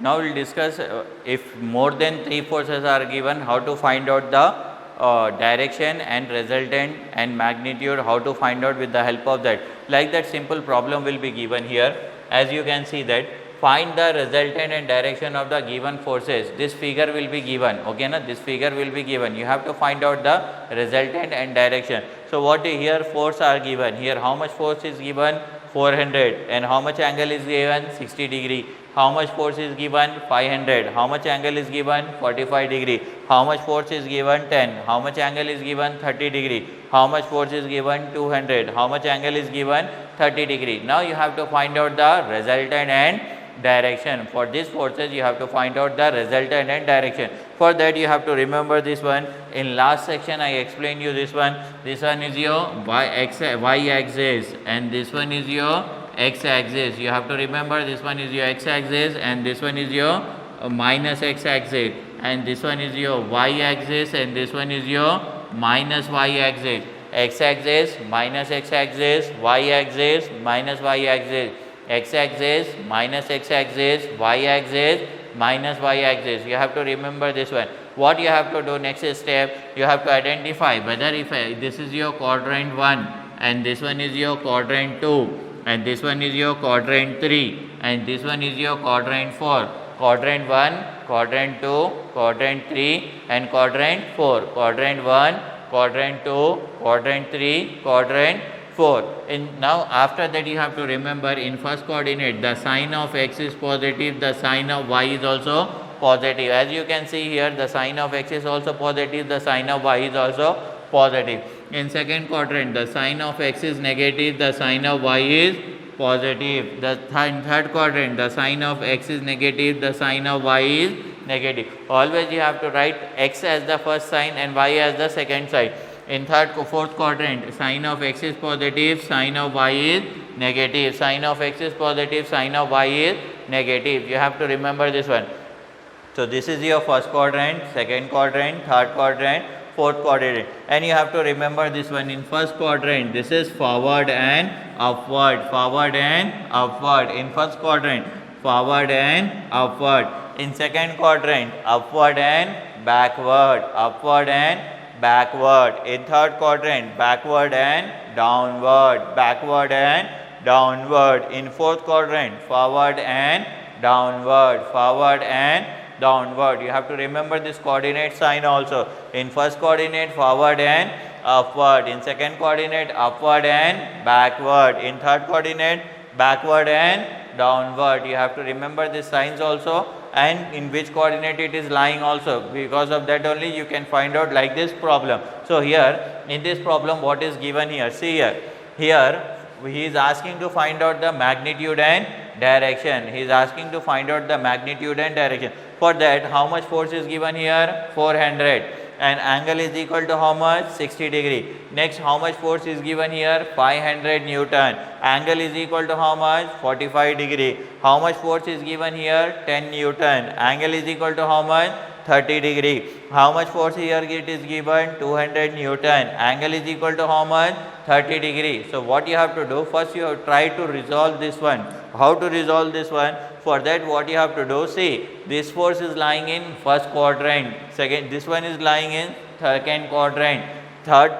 Now we will discuss if more than 3 forces are given, how to find out the direction and resultant and magnitude, how to find out with the help of that. Like that simple problem will be given here. As you can see that find the resultant and direction of the given forces. This figure will be given, okay na? This figure will be given. You have to find out the resultant and direction. So what here force are given? Here how much force is given? 400. And how much angle is given? 60 degree. How much force is given? 500. How much angle is given? 45 degree. How much force is given? 10. How much angle is given? 30 degree. How much force is given? 200. How much angle is given? 30 degree. Now you have to find out the resultant and direction. For these forces you have to find out the resultant and direction. For that you have to remember this one. In last section I explained you this one. This one is your y axis and this one is your x axis. You have to remember this one is your x axis and this one is your minus x axis, and this one is your y axis and this one is your minus y axis. X axis minus x axis, y axis minus y axis, x axis minus x axis, y axis minus y axis. You have to remember this one. What you have to do next step, you have to identify whether if this is your quadrant 1 and this one is your quadrant 2 and this one is your quadrant 3 and this one is your quadrant 4. Quadrant 1, quadrant 2, quadrant 3 and quadrant 4. Quadrant 1, quadrant 2, quadrant 3, quadrant 4. Now after that you have to remember in first coordinate the sign of x is positive, the sign of y is also positive. As you can see here, the sign of x is also positive, the sign of y is also positive. In second quadrant the sign of x is negative, the sign of y is positive. The third quadrant the sign of x is negative, the sign of y is negative. Always you have to write x as the first sign and y as the second sign. In fourth quadrant sign of x is positive, sign of y is negative. Sign of x is positive, sign of y is negative. You have to remember this one. So this is your first quadrant, second quadrant, third quadrant, fourth quadrant, and you have to remember this one. In first quadrant this is forward and upward, forward and upward. In first quadrant forward and upward. In second quadrant upward and backward, upward and backward. In third quadrant backward and downward, backward and downward. In fourth quadrant forward and downward, forward and downward. You have to remember this coordinate sign also. In first coordinate forward and upward, in second coordinate upward and backward, in third coordinate backward and downward. You have to remember these signs also and in which coordinate it is lying also. Because of that only you can find out like this problem. So here in this problem what is given here? See here. Here he is asking to find out the magnitude and direction. He is asking to find out the magnitude and direction. For that how much force is given here? 400. And angle is equal to how much? 60 degree. Next how much force is given here? 500 Newton. Angle is equal to how much? 45 degree. How much force is given here? 10 Newton. Angle is equal to how much? 30 degree. How much force here it is given? 200 Newton. Angle is equal to how much? 30 degree. So what you have to do? First you have try to resolve this one. How to resolve this one? For that what you have to do? See, this force is lying in first quadrant. Second, this one is lying in second quadrant, third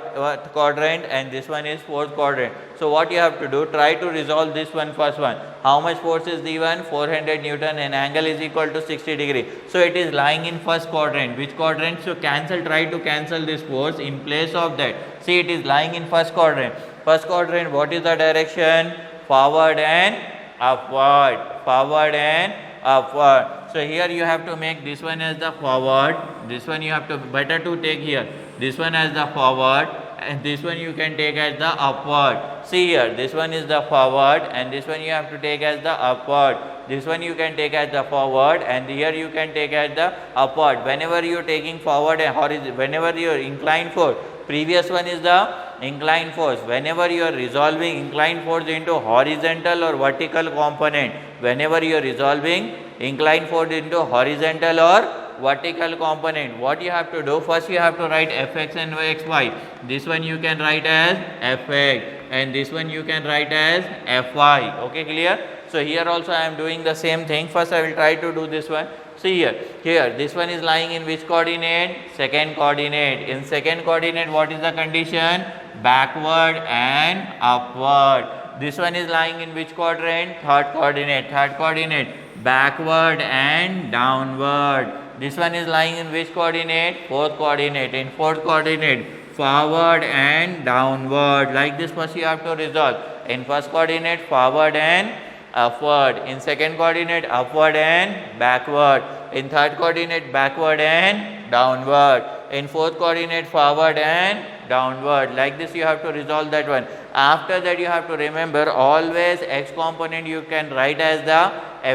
quadrant, and this one is fourth quadrant. So what you have to do? Try to resolve this one, first one. How much force is given? 400 Newton and angle is equal to 60 degree. So it is lying in first quadrant. Which quadrant? So cancel, try to cancel this force in place of that. See, it is lying in first quadrant. First quadrant, what is the direction? Forward and upward, forward and upward. So here you have to make this one as the forward, this one you have to better to take here, this one as the forward and this one you can take as the upward. See here, this one is the forward and this one you have to take as the upward. This one you can take as the forward and here you can take as the upward. Whenever you are taking forward and horizontal, whenever you are inclined force, previous one is the inclined force. Whenever you are resolving inclined force into horizontal or vertical component, whenever you are resolving inclined force into horizontal or vertical component, what you have to do? First you have to write fx and xy. This one you can write as fx and this one you can write as fy. Okay, clear? So here also I am doing the same thing. First I will try to do this one. See here this one is lying in which coordinate? Second coordinate. In second coordinate, what is the condition? Backward and upward. This one is lying in which quadrant? Third coordinate. Third coordinate, backward and downward. This one is lying in which coordinate? Fourth coordinate. In fourth coordinate, forward and downward. Like this first you have to resolve. In first coordinate, forward and upward. In second coordinate, upward and backward. In third coordinate, backward and downward. In fourth coordinate, forward and downward. Like this you have to resolve that one. After that you have to remember, always x component you can write as the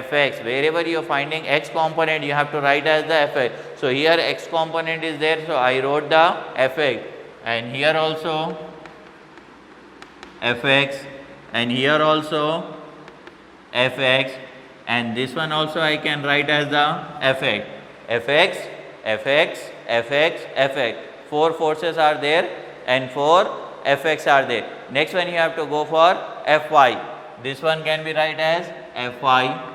fx. Wherever you are finding x component, you have to write as the fx. So here x component is there, so I wrote the fx, and here also fx, and here also fx, and this one also I can write as the fx. fx, fx, fx, fx. 4 forces are there and 4 fx are there. Next one you have to go for fy. This one can be write as fy,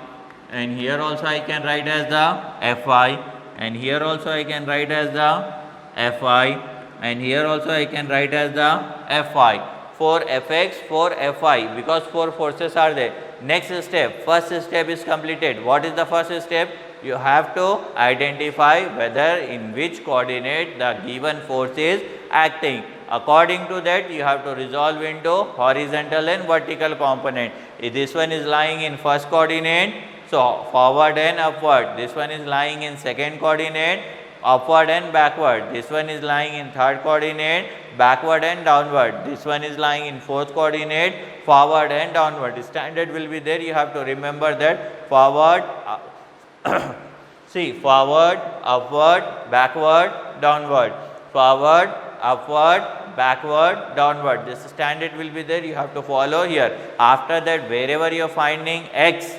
and here also I can write as the fy, and here also I can write as the fy, and here also I can write as the fy. 4 fx, 4 fy, because 4 forces are there. Next step, first step is completed. What is the first step? You have to identify whether in which coordinate the given force is acting. According to that, you have to resolve into horizontal and vertical component. If this one is lying in first coordinate, so forward and upward. This one is lying in second coordinate, upward and backward. This one is lying in third coordinate, backward and downward. This one is lying in fourth coordinate, forward and downward. Standard will be there. You have to remember that forward, see, forward, upward, backward, downward. Forward, upward, backward, downward. This standard will be there. You have to follow here. After that, wherever you are finding x,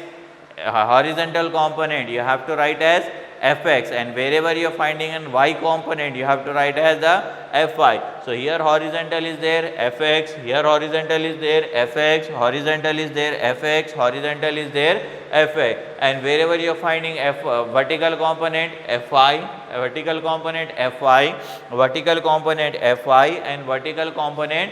horizontal component, you have to write as fx, and wherever you are finding an y component, you have to write as the fy. So here horizontal is there, fx, here horizontal is there, fx, horizontal is there, fx, horizontal is there, fx, and wherever you are finding vertical component, fy, vertical component, fy, vertical component, fy, and vertical component,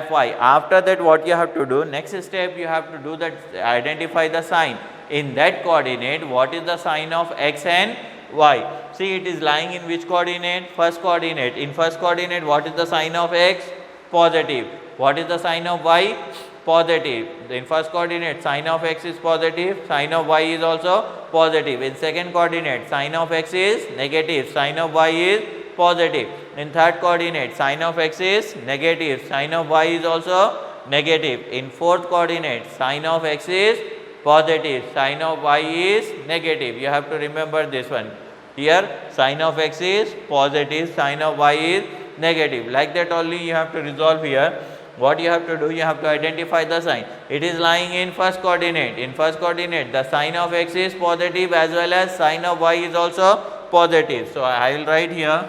fy. After that, what you have to do? Next step, you have to do that, identify the sign. In that coordinate, what is the sign of x and y? See, it is lying in which coordinate? First coordinate. In first coordinate, what is the sign of x? Positive. What is the sign of y? Positive. In first coordinate, sign of x is positive, sign of y is also positive. In second coordinate, sign of x is negative, sign of y is positive. In third coordinate, sign of x is negative, sign of y is also negative. In fourth coordinate, sign of x is positive, sign of y is negative. You have to remember this one. Here sign of x is positive, sign of y is negative. Like that only you have to resolve here. What you have to do? You have to identify the sign. It is lying in first coordinate. In first coordinate, the sign of x is positive as well as sign of y is also positive. So I will write here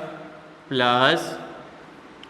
plus,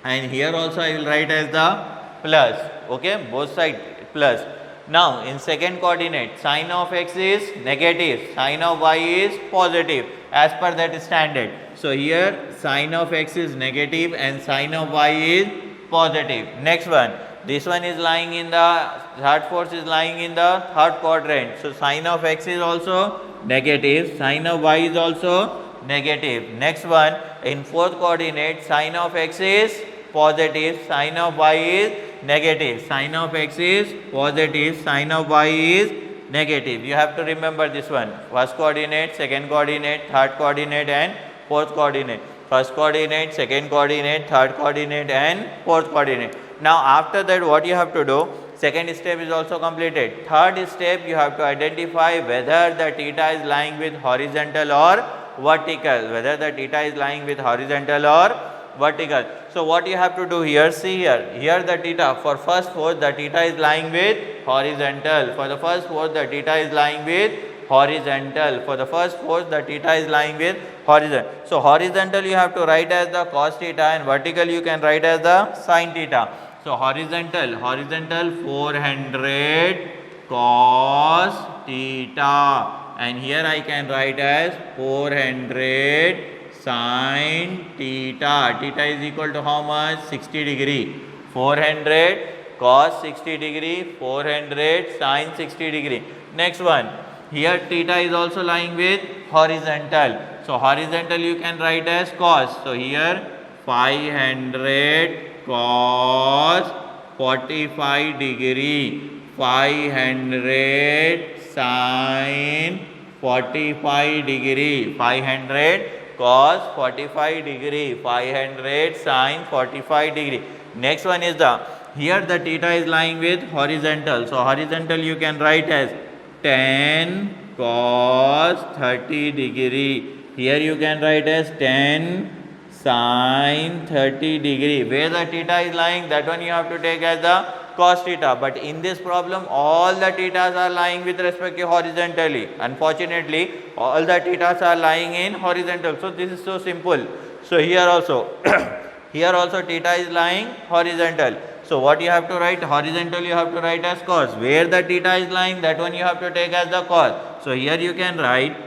and here also I will write as the plus. Okay, both sides plus. Now in second coordinate, sign of x is negative, sign of y is positive as per that standard. So here sign of x is negative and sign of y is positive. Next one, this one is lying in the third force is lying in the third quadrant. So sign of x is also negative, sign of y is also negative. Next one, in fourth coordinate, sign of x is positive, sign of y is negative, sign of x is positive, sign of y is negative. You have to remember this one. First coordinate, second coordinate, third coordinate and fourth coordinate. First coordinate, second coordinate, third coordinate and fourth coordinate. Now after that, what you have to do? Second step is also completed. Third step, you have to identify whether the theta is lying with horizontal or vertical. Whether the theta is lying with horizontal or vertical. So what you have to do here? See here. Here the theta for first force, the theta is lying with horizontal. For the first force, the theta is lying with horizontal. For the first force, the theta is lying with horizontal. So horizontal you have to write as the cos theta, and vertical you can write as the sin theta. So horizontal 400 cos theta, and here I can write as 400 sin theta. Theta is equal to how much? 60 degree. 400 cos 60 degree, 400 sin 60 degree. Next one, here theta is also lying with horizontal. So horizontal you can write as cos. So here 500 cos 45 degree, 500 sin 45 degree, 500 cos 45 degree, 500 sin 45 degree. Next one is the, here the theta is lying with horizontal. So horizontal you can write as 10 cos 30 degree. Here you can write as 10 sin 30 degree. Where the theta is lying, that one you have to take as the cos theta. But in this problem, all the thetas are lying with respect to horizontally. Unfortunately, all the thetas are lying in horizontal. So this is so simple. So here also, here also theta is lying horizontal. So what you have to write? Horizontal you have to write as cos. Where the theta is lying, that one you have to take as the cos. So here you can write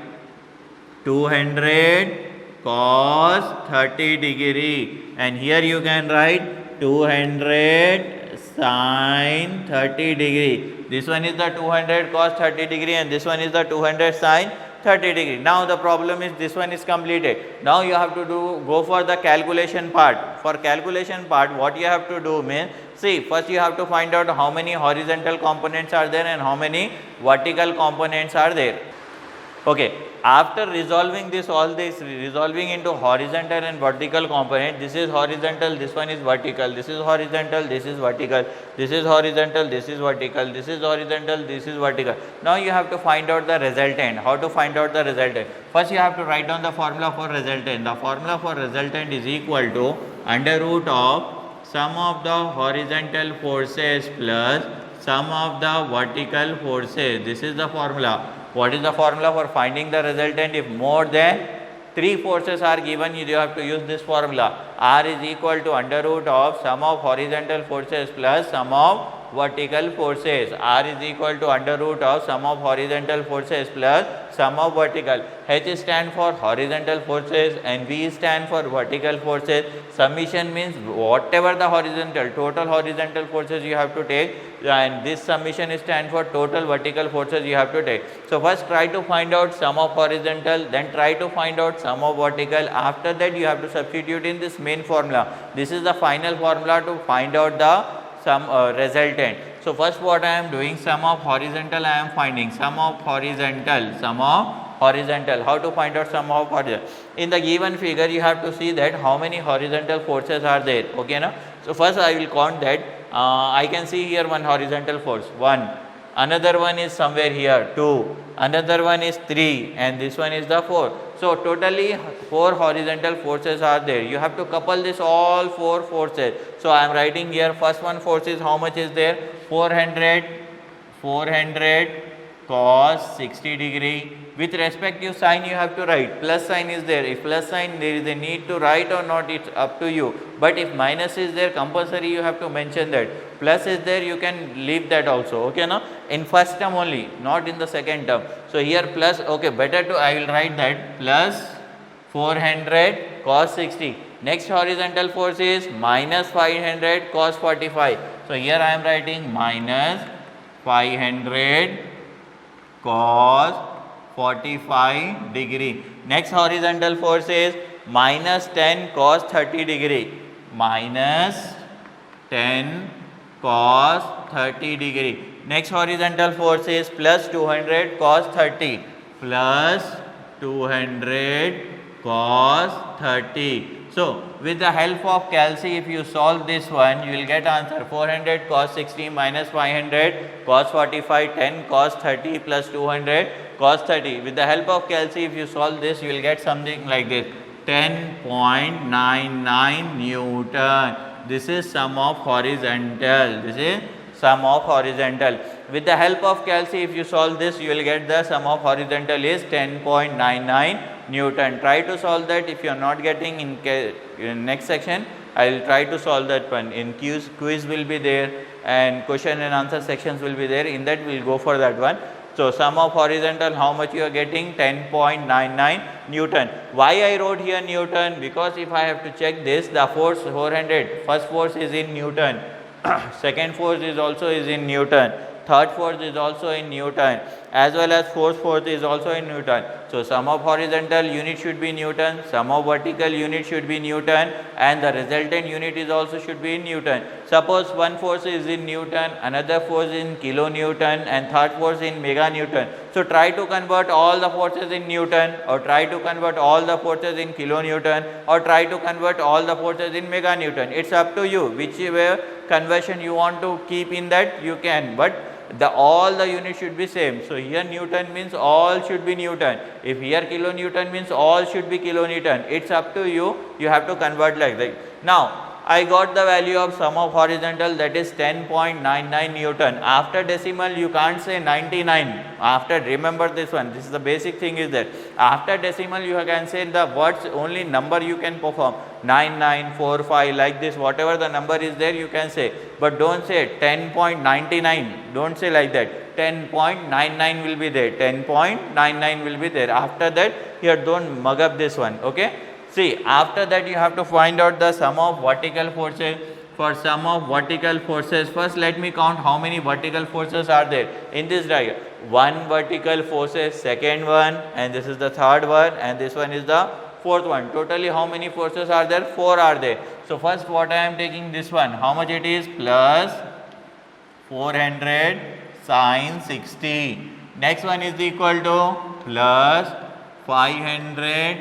200 cos 30 degree, and here you can write 200 sin 30 degree. This one is the 200 cos 30 degree, and this one is the 200 sin 30 degree. Now the problem is this one is completed. Now you have to go for the calculation part. For calculation part, what you have to do means, see, first you have to find out how many horizontal components are there and how many vertical components are there. Okay, after resolving this, all this resolving into horizontal and vertical component, this is horizontal, this one is vertical, this is horizontal, this is vertical, this is horizontal, this is vertical, this is horizontal, this is vertical. Now you have to find out the resultant. How to find out the resultant? First you have to write down the formula for resultant. The formula for resultant is equal to under root of sum of the horizontal forces plus sum of the vertical forces. This is the formula. What is the formula for finding the resultant? If more than 3 forces are given, you have to use this formula. R is equal to under root of sum of horizontal forces plus sum of vertical forces. R is equal to under root of sum of horizontal forces plus sum of vertical. H stand for horizontal forces and V stand for vertical forces. Summation means whatever the horizontal, total horizontal forces you have to take, and this summation stand for total vertical forces you have to take. So first try to find out sum of horizontal, then try to find out sum of vertical. After that you have to substitute in this main formula. This is the final formula to find out the sum resultant. So first what I am doing, sum of horizontal I am finding, sum of horizontal, sum of horizontal. How to find out sum of horizontal? In the given figure you have to see that how many horizontal forces are there. Okay, na? So first I will count that. I can see here one horizontal force, 1. Another one is somewhere here, 2. Another one is 3, and this one is the 4. So totally 4 horizontal forces are there. You have to couple this all 4 forces. So I am writing here, first one force is how much is there? 400 cos 60 degree. With respect to sign you have to write, plus sign is there. If plus sign, there is a need to write or not, it's up to you. But if minus is there, compulsory you have to mention that. Plus is there, you can leave that also. Okay, now in first term only, not in the second term. So here plus, okay, better to, I will write that plus 400 cos 60. Next horizontal force is minus 500 cos 45. So here I am writing minus 500 cos 45 degree. Next horizontal force is minus 10 cos 30 degree. Minus 10 cos 30 degree. Next horizontal force is plus 200 cos 30. Plus 200 cos 30. So with the help of calci, if you solve this one, you will get answer 400 cos 60 minus 500 cos 45, 10 cos 30 plus 200 cos 30. With the help of calci, if you solve this, you will get something like this, 10.99 Newton. This is sum of horizontal. This is sum of horizontal. With the help of calci, if you solve this, you will get the sum of horizontal is 10.99 Newton. Try to solve that. If you are not getting in next section, I will try to solve that one. In quiz will be there and question and answer sections will be there. In that we will go for that one. So, sum of horizontal, how much you are getting? 10.99 Newton. Why I wrote here Newton? Because if I have to check this, the force 400, first force is in Newton, second force is also in Newton, third force is also in Newton, as well as fourth force is also in Newton. So, sum of horizontal unit should be Newton, sum of vertical unit should be Newton, and the resultant unit is also should be in Newton. Suppose one force is in Newton, another force in kilonewton, and third force in meganewton. So, try to convert all the forces in Newton, or try to convert all the forces in kilonewton, or try to convert all the forces in meganewton. It's up to you, whichever conversion you want to keep in that you can, but all the units should be same. So, here Newton means all should be Newton. If here kilonewton means all should be kilonewton. It's up to you. You have to convert like that. Now, I got the value of sum of horizontal, that is 10.99 Newton. After decimal you can't say 99. After, remember this one, this is the basic thing is that after decimal you can say the words only number you can perform 9945 like this, whatever the number is there you can say, but don't say 10.99, don't say like that. 10.99 will be there, 10.99 will be there. After that here don't mug up this one, okay. See, after that you have to find out the sum of vertical forces. For sum of vertical forces, first let me count how many vertical forces are there in this diagram. One vertical forces, second one, and this is the third one, and this one is the fourth one. Totally how many forces are there? 4 are there. So, first what I am taking this one, how much it is? Plus 400 sin 60. Next one is equal to plus 500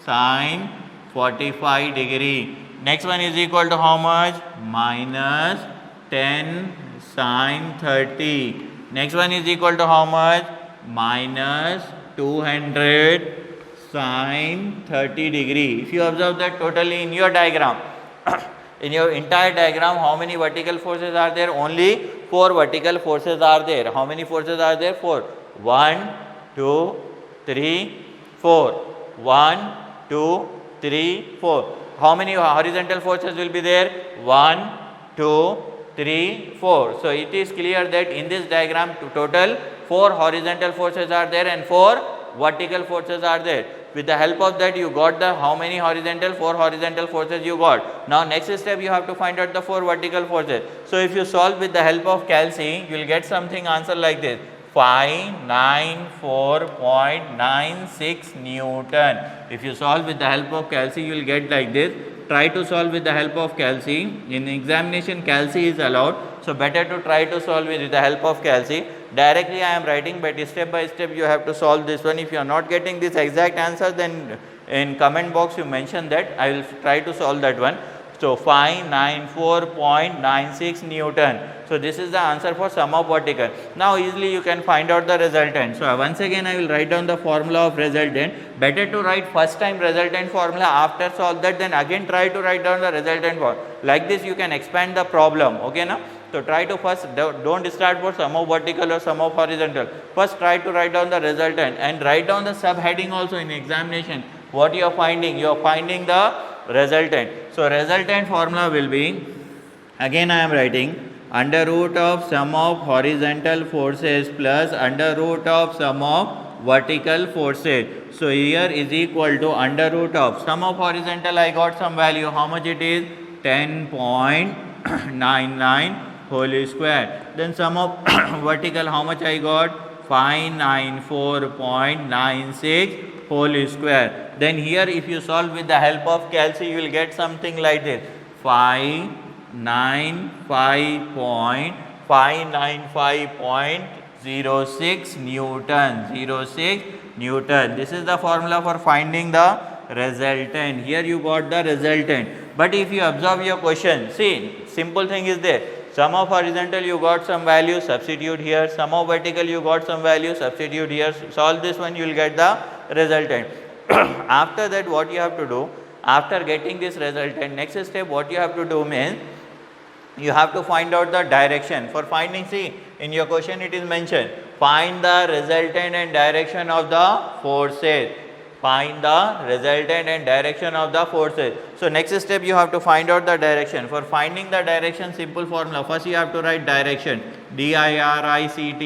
sin 45 degree. Next one is equal to how much? Minus 10 sin 30. Next one is equal to how much? Minus 200 sin 30 degree. If you observe that totally in your diagram, in your entire diagram, how many vertical forces are there? Only 4 vertical forces are there. How many forces are there? 4. 1, 2, 3, 4. 1, 2, 3, 4. How many horizontal forces will be there? 1, 2, 3, 4. So, it is clear that in this diagram total 4 horizontal forces are there and 4 vertical forces are there. With the help of that you got the how many horizontal? 4 horizontal forces you got. Now, next step you have to find out the 4 vertical forces. So, if you solve with the help of calci, you will get something answer like this. 594.96 Newton. If you solve with the help of calci, you will get like this. Try to solve with the help of calci. In examination, calci is allowed. So, better to try to solve with the help of calci. Directly I am writing, but step by step you have to solve this one. If you are not getting this exact answer, then in comment box you mention that. I will try to solve that one. So, 594.96 Newton. So, this is the answer for sum of vertical. Now, easily you can find out the resultant. So, once again I will write down the formula of resultant. Better to write first time resultant formula, after solve that then again try to write down the resultant formula. Like this you can expand the problem, okay now. So, try to first don't start for sum of vertical or sum of horizontal. First try to write down the resultant and write down the subheading also in examination. What you are finding? You are finding the resultant. So, resultant formula will be, again I am writing, under root of sum of horizontal forces plus under root of sum of vertical forces. So, here is equal to under root of sum of horizontal, I got some value, how much it is? 10.99 whole square. Then sum of vertical, how much I got? 594.96 whole square. Then here if you solve with the help of calci, you will get something like this. 595.06 Newton. 06 Newton. This is the formula for finding the resultant. Here you got the resultant. But if you observe your question, see, simple thing is there. Sum of horizontal you got some value, substitute here. Sum of vertical you got some value, substitute here. Solve this one, you will get the resultant. After that what you have to do? After getting this resultant, next step what you have to do means, you have to find out the direction. For finding, see in your question it is mentioned, find the resultant and direction of the forces. Find the resultant and direction of the forces. So next step you have to find out the direction. For finding the direction, simple formula. First you have to write direction. D-I-R-I-C-T-I-O-N,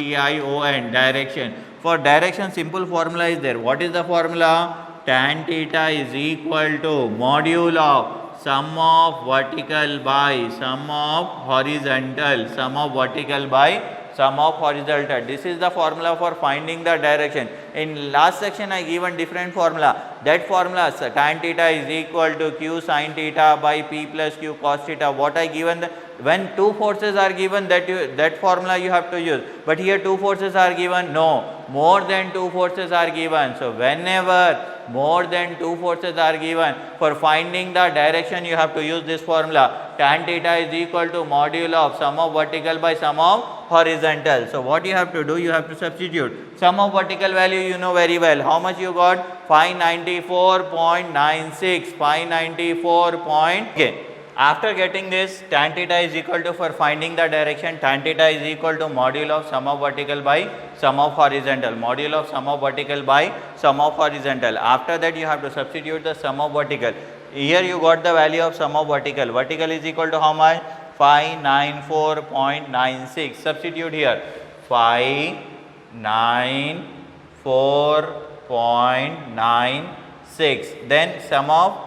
direction. For direction, simple formula is there. What is the formula? Tan theta is equal to module of sum of vertical by sum of horizontal, sum of vertical by sum of horizontal. This is the formula for finding the direction. In last section I given different formula. That formula, tan theta is equal to q sin theta by p plus q cos theta. What I given, when two forces are given, that formula you have to use. But here two forces are given, no, more than two forces are given. So whenever more than two forces are given, for finding the direction you have to use this formula. Tan theta is equal to module of sum of vertical by sum of horizontal. So what you have to do, you have to substitute. Sum of vertical value you know very well. How much you got? 594.96. 594. Okay. After getting this, tan theta is equal to, for finding the direction, tan theta is equal to module of sum of vertical by sum of horizontal. Module of sum of vertical by sum of horizontal. After that you have to substitute the sum of vertical. Here you got the value of sum of vertical. Vertical is equal to how much? 594.96. Substitute here. 594.96. Then sum of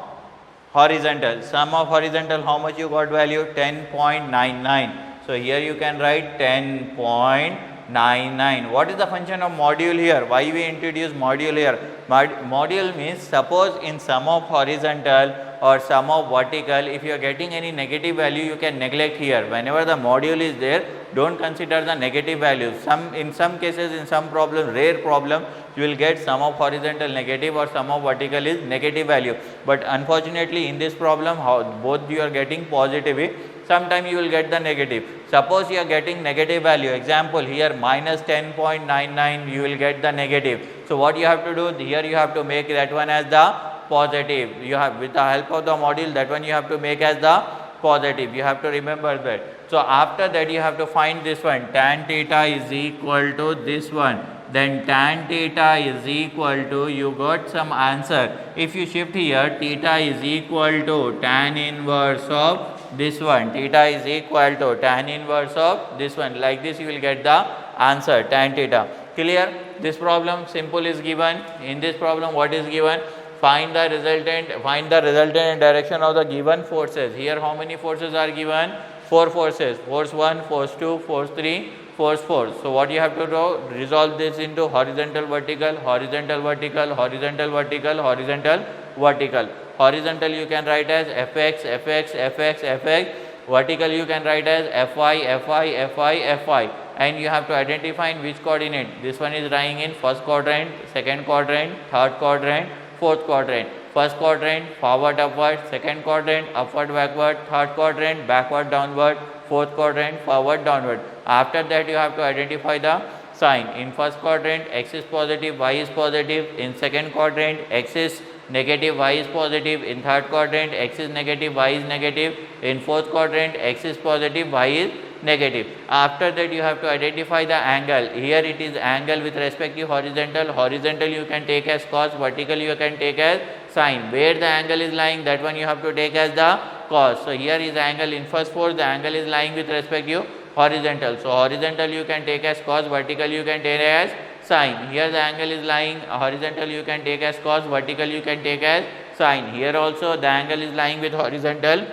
horizontal. Sum of horizontal, how much you got value? 10.99. So here you can write 10.99. What is the function of module here? Why we introduce module here? Module means, suppose in sum of horizontal or sum of vertical, if you are getting any negative value, you can neglect here. Whenever the module is there, don't consider the negative value. In some cases, in some problem, rare problem, you will get sum of horizontal negative or sum of vertical is negative value. But unfortunately in this problem, both you are getting positive. Sometime you will get the negative. Suppose you are getting negative value, example here minus 10.99, you will get the negative. So what you have to do, here you have to make that one as the positive. You have, with the help of the module, that one you have to make as the positive. You have to remember that. So after that you have to find this one, tan theta is equal to this one. Then tan theta is equal to, you got some answer. If you shift here, theta is equal to tan inverse of this one. Theta is equal to tan inverse of this one. Like this you will get the answer, tan theta. Clear? This problem simple is given. In this problem what is given? Find the resultant and direction of the given forces. Here how many forces are given? 4 forces. Force 1, force 2, force 3, force 4. So what you have to do? Resolve this into horizontal, vertical, horizontal, vertical, horizontal, vertical, horizontal, vertical. Horizontal you can write as fx, fx, fx, fx. Vertical you can write as fy, fy, fy, fy. And you have to identify in which coordinate. This one is lying in first quadrant, second quadrant, third quadrant, fourth quadrant. First quadrant, forward upward, second quadrant, upward backward, third quadrant, backward downward, fourth quadrant, forward downward. After that you have to identify the sign. In first quadrant, x is positive, y is positive. In second quadrant, x is negative, y is positive. In third quadrant, x is negative, y is negative. In fourth quadrant, x is positive, y is negative. After that you have to identify the angle. Here it is angle with respect to horizontal. Horizontal you can take as cos, vertical you can take as sine. Where the angle is lying, that one you have to take as the cos. So here is the angle in first force, the angle is lying with respect to horizontal. So horizontal you can take as cos, vertical you can take as sine. Here the angle is lying horizontal, you can take as cos, vertical you can take as sine. Here also the angle is lying with horizontal.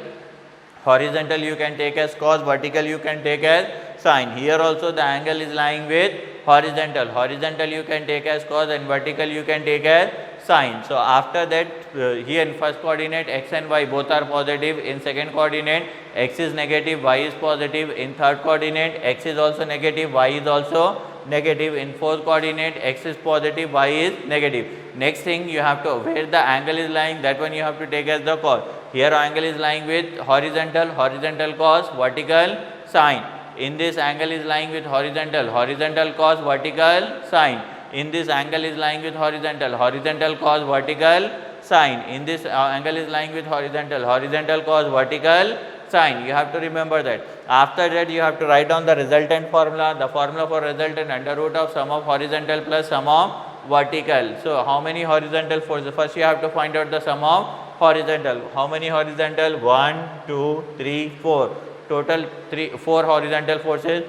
Horizontal you can take as cos, vertical you can take as sine. Here also the angle is lying with horizontal. Horizontal you can take as cos and vertical you can take as sine. So after that here in first coordinate x and y both are positive. In second coordinate x is negative, y is positive. In third coordinate x is also negative, y is also negative. In fourth coordinate x is positive, y is negative. Next thing you have to, where the angle is lying, that one you have to take as the cos. Here angle is lying with horizontal, horizontal cos, vertical sine. In this angle is lying with horizontal, horizontal cos, vertical sine. In this angle is lying with horizontal, horizontal cos, vertical sine. In this angle is lying with horizontal, horizontal cos, vertical sine. You have to remember that. After that you have to write down the resultant formula. The formula for resultant under root of sum of horizontal plus sum of vertical. So how many horizontal forces? First you have to find out the sum of horizontal. How many horizontal? 1, 2, 3, 4. Total 4 horizontal forces.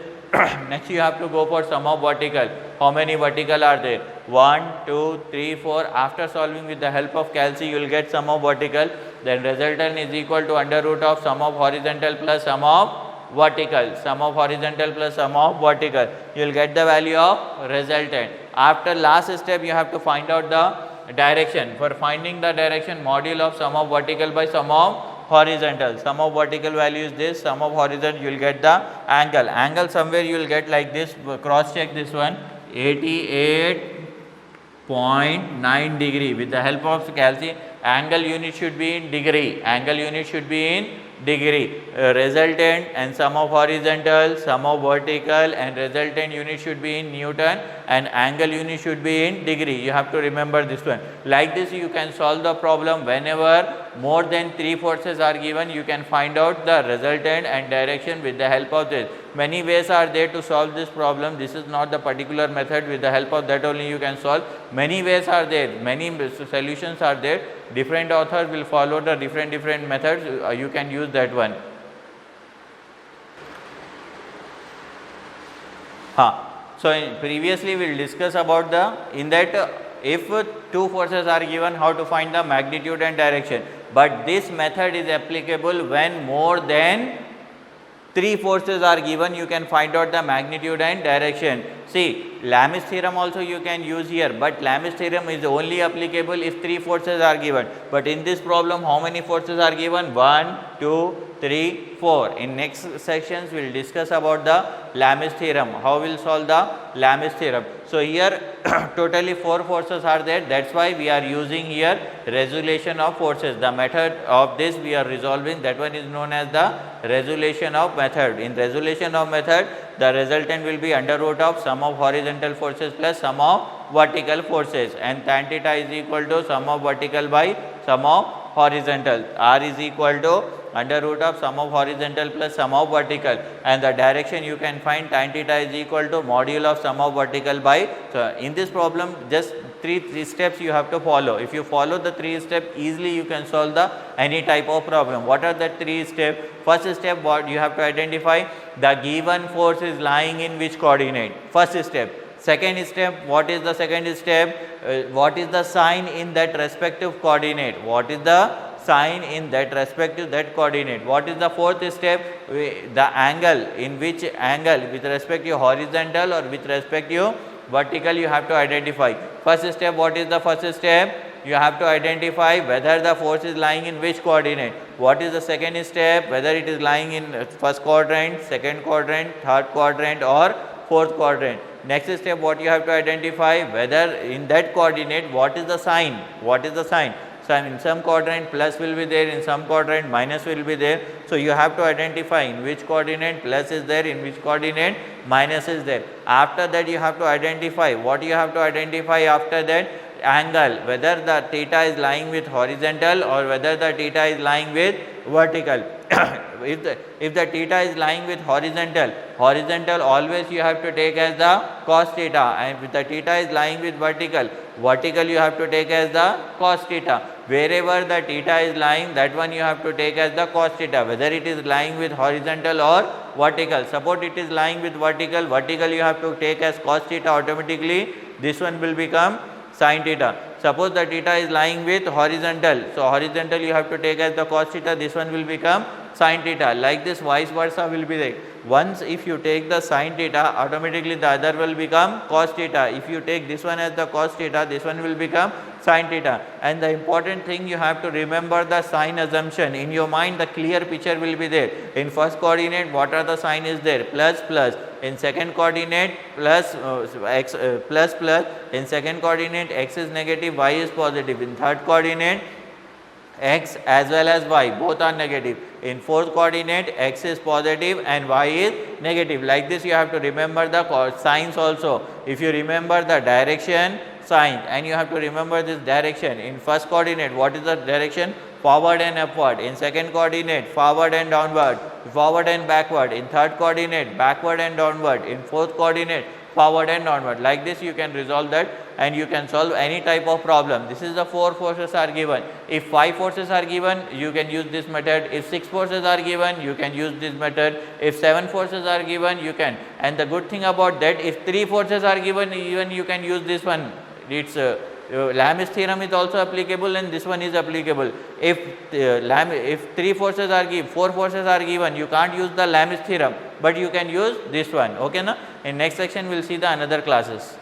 Next you have to go for sum of vertical. How many vertical are there? 1, 2, 3, 4. After solving with the help of calci, you will get sum of vertical. Then resultant is equal to under root of sum of horizontal plus sum of vertical. Sum of horizontal plus sum of vertical. You will get the value of resultant. After last step, you have to find out the direction. For finding the direction, module of sum of vertical by sum of horizontal. Sum of vertical value is this, sum of horizontal you will get the angle. Angle somewhere you will get like this, cross check this one, 88.9 degree. With the help of calci, angle unit should be in degree. Angle unit should be in degree. Resultant and sum of horizontal, sum of vertical and resultant unit should be in Newton and angle unit should be in degree. You have to remember this one. Like this you can solve the problem whenever more than 3 forces are given. You can find out the resultant and direction with the help of this. Many ways are there to solve this problem. This is not the particular method. With the help of that only you can solve. Many ways are there. Many solutions are there. Different authors will follow the different methods. You can use that one. So previously we will discuss about the if 2 forces are given, how to find the magnitude and direction. But this method is applicable when more than 3 forces are given. You can find out the magnitude and direction. See, Lami's theorem also you can use here, but Lami's theorem is only applicable if 3 forces are given. But in this problem, how many forces are given? 1, 2, 3, 4. In next sections, we will discuss about the Lami's theorem. How we will solve the Lami's theorem. So here totally 4 forces are there. That's why we are using here resolution of forces. The method of this we are resolving. That one is known as the resolution of method. In resolution of method, the resultant will be under root of sum of horizontal forces plus sum of vertical forces, and tan theta is equal to sum of vertical by sum of horizontal. R is equal to under root of sum of horizontal plus sum of vertical, and the direction you can find tan theta is equal to module of sum of vertical by. So in this problem just three steps you have to follow. If you follow the 3 steps, easily you can solve the any type of problem. What are the 3 steps? First step, what you have to identify the given force is lying in which coordinate. First step. Second step, what is the second step? What is the sign in that respective coordinate? What is the sign in that respective that coordinate? What is the fourth step? The angle, in which angle, with respect to horizontal or with respect to vertical, you have to identify. First step, what is the first step? You have to identify whether the force is lying in which coordinate. What is the second step? Whether it is lying in first quadrant, second quadrant, third quadrant or fourth quadrant. Next step, what you have to identify, whether in that coordinate what is the sign. What is the sign? So in some quadrant plus will be there, in some quadrant minus will be there. So you have to identify in which coordinate plus is there, in which coordinate minus is there. After that you have to identify, what you have to identify after that? Angle, whether the theta is lying with horizontal or whether the theta is lying with vertical. If the theta is lying with horizontal always you have to take as the cos theta, and if the theta is lying with vertical you have to take as the cos theta. Wherever the theta is lying, that one you have to take as the cos theta, whether it is lying with horizontal or vertical. Suppose it is lying with vertical you have to take as cos theta automatically. This one will become sin theta. Suppose the theta is lying with horizontal, so horizontal you have to take as the cos theta, this one will become sin theta. Like this vice versa will be there. Once if you take the sin theta, automatically the other will become cos theta. If you take this one as the cos theta, this one will become sin theta. And the important thing, you have to remember the sign assumption. In your mind the clear picture will be there. In first coordinate what are the sign is there? Plus plus. In second coordinate plus x plus plus. In second coordinate x is negative, y is positive. In third coordinate x as well as y both are negative. In fourth coordinate x is positive and y is negative. Like this you have to remember the signs also. If you remember the direction, sign, and you have to remember this direction. In first coordinate what is the direction? forward and upward, in second coordinate forward and downward, forward and backward, in third coordinate backward and downward, in fourth coordinate forward and downward. Like this you can resolve that and you can solve any type of problem. This is the 4 forces are given. If 5 forces are given, you can use this method. If 6 forces are given, you can use this method. If 7 forces are given, you can. And the good thing about that, if 3 forces are given, even you can use this one. It's Lami's theorem is also applicable and this one is applicable. If 3 forces are given, 4 forces are given, you can't use the Lami's theorem, but you can use this one. Okay, na? In next section, we'll see the another classes.